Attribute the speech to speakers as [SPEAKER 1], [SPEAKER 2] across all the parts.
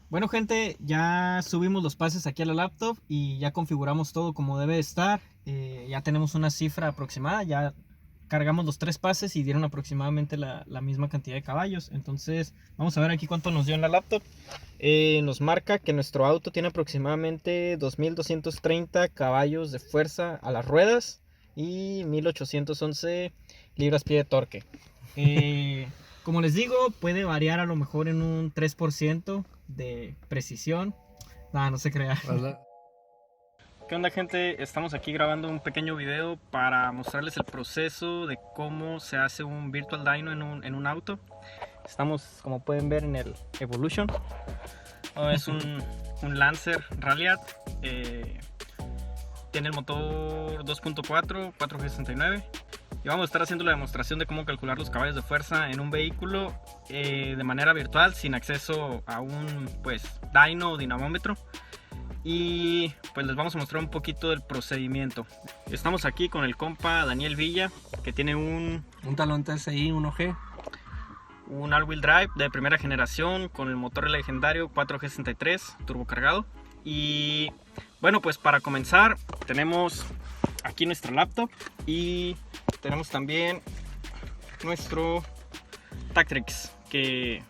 [SPEAKER 1] Bueno, gente, ya subimos los pases aquí a la laptop y ya configuramos todo como debe de estar. Ya tenemos una cifra aproximada, ya cargamos los 3 pases y dieron aproximadamente la misma cantidad de caballos. Entonces vamos a ver aquí cuánto nos dio en la laptop. Nos marca que nuestro auto tiene aproximadamente 2230 caballos de fuerza a las ruedas y 1811 libras-pie de torque. Como les digo, puede variar a lo mejor en un 3% de precisión. No se crea.
[SPEAKER 2] Hola.
[SPEAKER 1] ¿Qué onda, gente? Estamos aquí grabando un pequeño video para mostrarles el proceso de cómo se hace un Virtual Dyno en un auto. Estamos, como pueden ver, en el Evolution. Es un Lancer Ralliart. Tiene el motor 2.4, 4G69. Y vamos a estar haciendo la demostración de cómo calcular los caballos de fuerza en un vehículo de manera virtual, sin acceso a un dyno o dinamómetro. Y pues les vamos a mostrar un poquito del procedimiento. Estamos aquí con el compa Daniel Villa, que tiene un
[SPEAKER 2] Talon TSI 1G,
[SPEAKER 1] un all-wheel drive de primera generación con el motor legendario 4G63 turbocargado. Y bueno, pues para comenzar tenemos aquí nuestra laptop y tenemos también nuestro Tactrix, que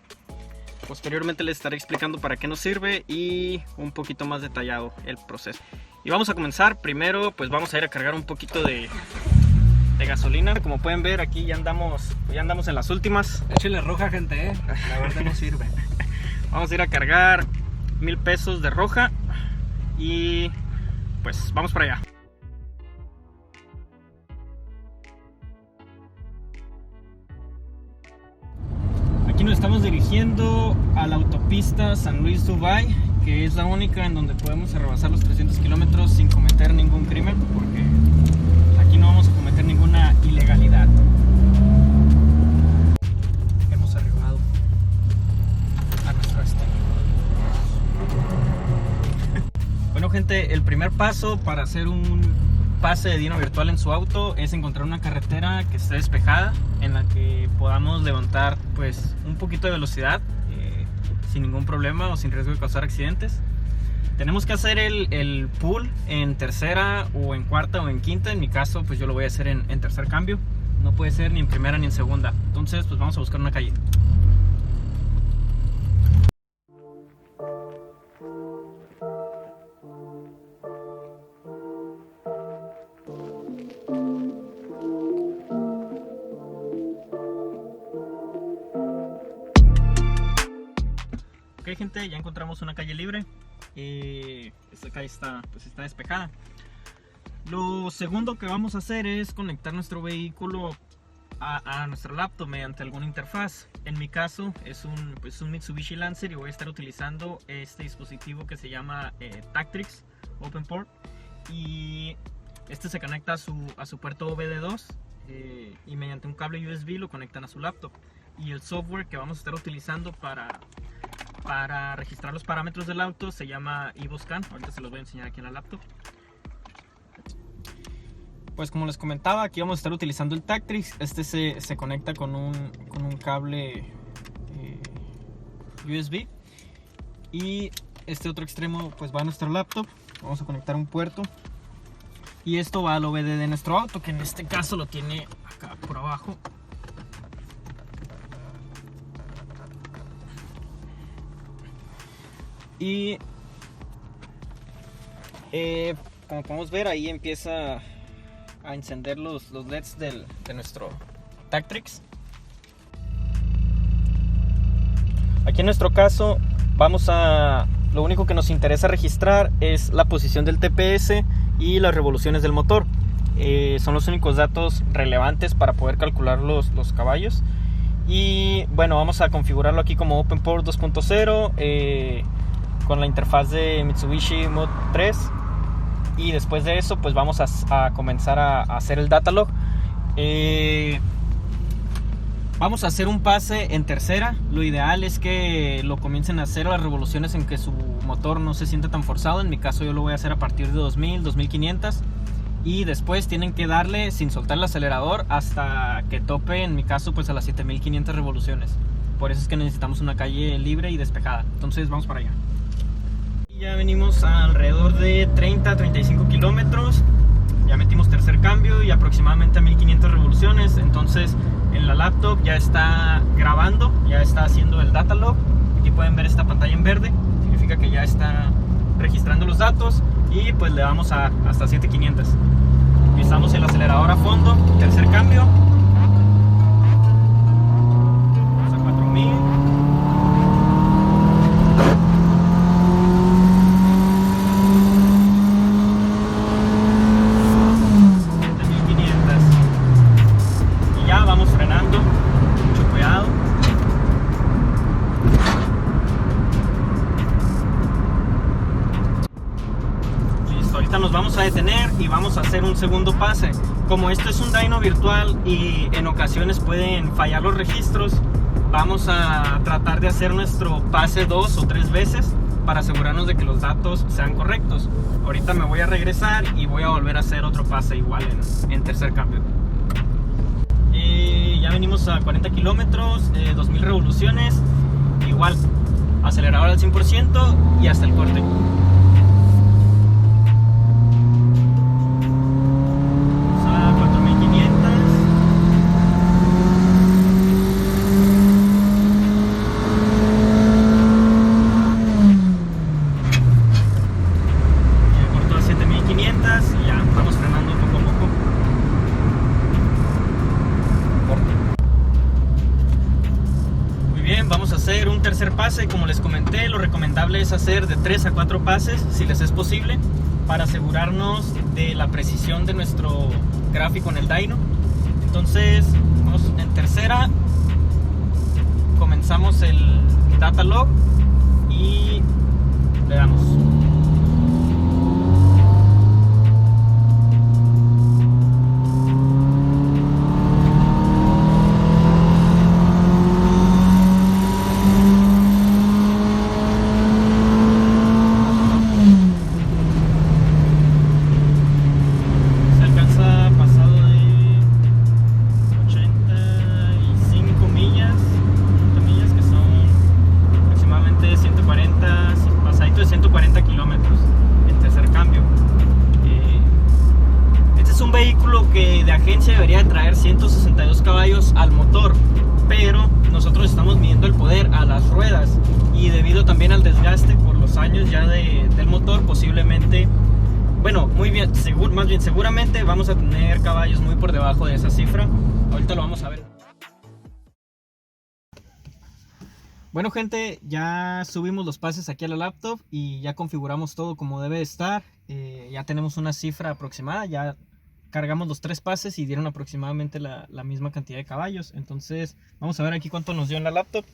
[SPEAKER 1] posteriormente les estaré explicando para qué nos sirve y un poquito más detallado el proceso. Y vamos a comenzar. Primero pues vamos a ir a cargar un poquito de gasolina. Como pueden ver, aquí ya andamos en las últimas.
[SPEAKER 2] Échale roja, gente, la verdad no sirve.
[SPEAKER 1] Vamos a ir a cargar 1000 pesos de roja y pues vamos para allá. Aquí nos estamos dirigiendo a la autopista San Luis-Dubái, que es la única en donde podemos rebasar los 300 kilómetros sin cometer ningún crimen, porque aquí no vamos a cometer ninguna ilegalidad. Hemos arribado a nuestro destino. Bueno, gente, el primer paso para hacer un pase de dyno virtual en su auto es encontrar una carretera que esté despejada, en la que podamos levantar pues un poquito de velocidad sin ningún problema o sin riesgo de causar accidentes. Tenemos que hacer el pull en tercera o en cuarta o en quinta. En mi caso pues yo lo voy a hacer en tercer cambio. No puede ser ni en primera ni en segunda. Entonces pues vamos a buscar una calle. Ok, gente, ya encontramos una calle libre. Esta calle está despejada. Lo segundo que vamos a hacer es conectar nuestro vehículo a nuestra laptop mediante alguna interfaz. En mi caso es un Mitsubishi Lancer y voy a estar utilizando este dispositivo que se llama Tactrix OpenPort, y este se conecta a su puerto OBD2 y mediante un cable USB lo conectan a su laptop. Y el software que vamos a estar utilizando para registrar los parámetros del auto se llama EvoScan. Ahorita se los voy a enseñar aquí en la laptop. Pues como les comentaba, aquí vamos a estar utilizando el Tactrix. Este se conecta con un cable USB, y este otro extremo pues va a nuestra laptop. Vamos a conectar un puerto y esto va al OBD de nuestro auto, que en este caso lo tiene acá por abajo. Y como podemos ver, ahí empieza a encender los LEDs de nuestro Tactrix. Aquí en nuestro caso lo único que nos interesa registrar es la posición del TPS y las revoluciones del motor. Son los únicos datos relevantes para poder calcular los caballos. Y bueno, vamos a configurarlo aquí como OpenPort 2.0 con la interfaz de Mitsubishi Mod 3. Y después de eso pues vamos a comenzar a hacer el datalog. Vamos a hacer un pase en tercera. Lo ideal es que lo comiencen a hacer a las revoluciones en que su motor no se sienta tan forzado. En mi caso yo lo voy a hacer a partir de 2000, 2500. Y después tienen que darle sin soltar el acelerador hasta que tope, en mi caso pues a las 7500 revoluciones. por eso es que necesitamos una calle libre y despejada. Entonces vamos para allá. Y ya venimos a alrededor de 30-35 kilómetros. Ya metimos tercer cambio y aproximadamente a 1500 revoluciones. Entonces en la laptop ya está grabando, ya está haciendo el data log. Aquí pueden ver esta pantalla en verde, significa que ya está registrando los datos. Y pues le damos hasta 7500. Pisamos el acelerador a fondo, tercer cambio. Vamos a 4000. Y ya vamos frenando, mucho cuidado. Ahorita nos vamos a detener y vamos a hacer un segundo pase. Como esto es un dyno virtual y en ocasiones pueden fallar los registros, vamos a tratar de hacer nuestro pase 2 o 3 veces para asegurarnos de que los datos sean correctos. Ahorita me voy a regresar y voy a volver a hacer otro pase igual en tercer cambio. Ya venimos a 40 kilómetros, 2000 revoluciones, igual acelerador al 100% y hasta el corte. Vamos a hacer un tercer pase. Como les comenté, lo recomendable es hacer de 3 a 4 pases si les es posible, para asegurarnos de la precisión de nuestro gráfico en el dyno. Entonces vamos en tercera, comenzamos el data log y le damos. Que de agencia debería traer 162 caballos al motor, pero nosotros estamos midiendo el poder a las ruedas y debido también al desgaste por los años ya del motor, posiblemente, bueno, seguramente vamos a tener caballos muy por debajo de esa cifra. Ahorita lo vamos a ver. Bueno gente, ya subimos los pases aquí a la laptop y ya configuramos todo como debe de estar. Ya tenemos una cifra aproximada, ya cargamos los 3 pases y dieron aproximadamente la misma cantidad de caballos. Entonces vamos a ver aquí cuánto nos dio en la laptop.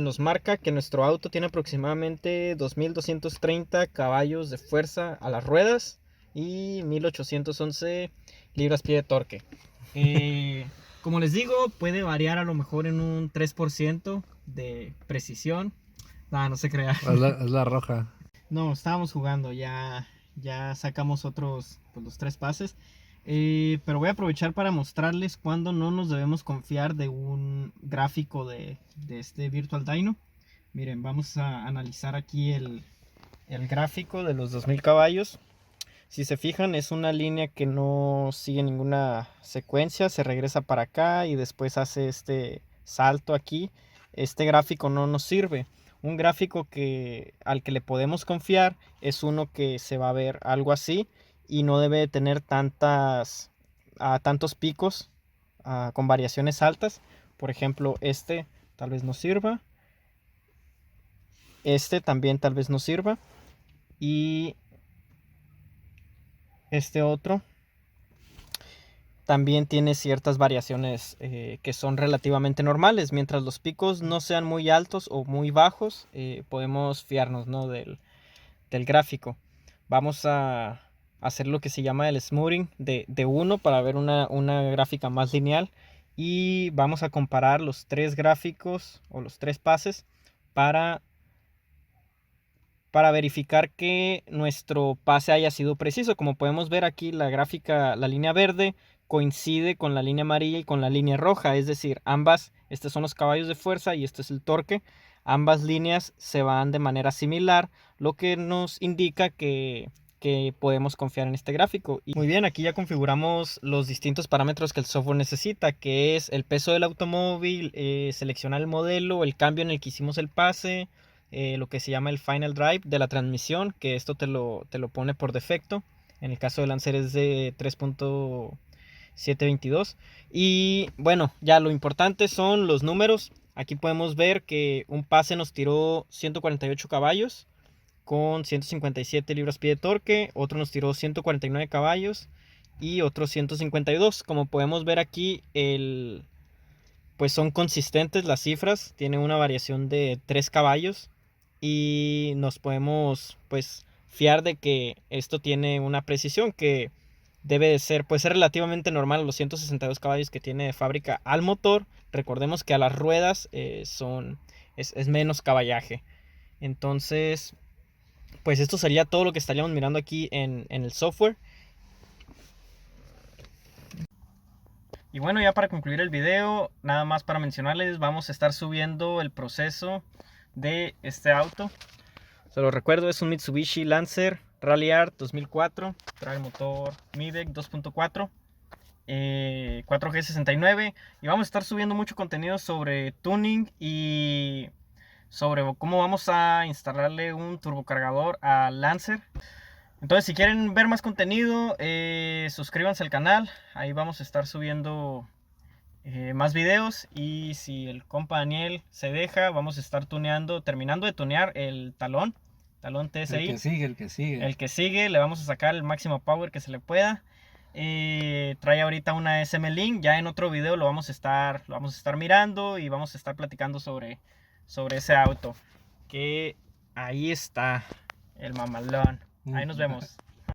[SPEAKER 1] Nos marca que nuestro auto tiene aproximadamente 2230 caballos de fuerza a las ruedas y 1811 libras-pie de torque. Como les digo, puede variar a lo mejor en un 3% de precisión. No se crea.
[SPEAKER 2] Es la roja.
[SPEAKER 1] No, estábamos jugando, ya sacamos otros, pues, los 3 pases. Pero voy a aprovechar para mostrarles cuándo no nos debemos confiar de un gráfico de este Virtual Dyno. Miren, vamos a analizar aquí el gráfico de los 2000 caballos. Si se fijan, es una línea que no sigue ninguna secuencia, se regresa para acá y después hace este salto aquí. Este gráfico no nos sirve. Un gráfico al que le podemos confiar es uno que se va a ver algo así y no debe tener tantos picos con variaciones altas. Por ejemplo, este tal vez no sirva. Este también tal vez no sirva. Y este otro también tiene ciertas variaciones que son relativamente normales. Mientras los picos no sean muy altos o muy bajos, podemos fiarnos, ¿no?, del gráfico. Vamos a hacer lo que se llama el smoothing de 1 para ver una gráfica más lineal. Y vamos a comparar los 3 gráficos o los 3 pases para verificar que nuestro pase haya sido preciso. Como podemos ver aquí, la gráfica, la línea verde coincide con la línea amarilla y con la línea roja, es decir, estos son los caballos de fuerza y este es el torque. Ambas líneas se van de manera similar, lo que nos indica que podemos confiar en este gráfico. Y muy bien, aquí ya configuramos los distintos parámetros que el software necesita, que es el peso del automóvil, seleccionar el modelo, el cambio en el que hicimos el pase, lo que se llama el final drive de la transmisión, que esto te lo pone por defecto. En el caso de Lancer es de 3.722. Y bueno, ya lo importante son los números. Aquí podemos ver que un pase nos tiró 148 caballos con 157 libras-pie de torque. Otro nos tiró 149 caballos y otro 152. Como podemos ver aquí, pues son consistentes las cifras. Tiene una variación de 3 caballos y nos podemos pues fiar de que esto tiene una precisión que debe de ser, pues es relativamente normal a los 162 caballos que tiene de fábrica al motor. Recordemos que a las ruedas es menos caballaje. Entonces, pues esto sería todo lo que estaríamos mirando aquí en el software. Y bueno, ya para concluir el video, nada más para mencionarles, vamos a estar subiendo el proceso de este auto. Se lo recuerdo, es un Mitsubishi Lancer Rally Art 2004, trae el motor Midek 2.4, 4G69, y vamos a estar subiendo mucho contenido sobre tuning y sobre cómo vamos a instalarle un turbocargador al Lancer. Entonces, si quieren ver más contenido, suscríbanse al canal, ahí vamos a estar subiendo más videos. Y si el compa Daniel se deja, vamos a estar terminando de tunear el talón TSI.
[SPEAKER 2] El que sigue.
[SPEAKER 1] El que sigue, le vamos a sacar el máximo power que se le pueda. Trae ahorita una SM Link, ya en otro video lo vamos a estar mirando y vamos a estar platicando sobre ese auto. Que ahí está el mamalón. Ahí nos vemos.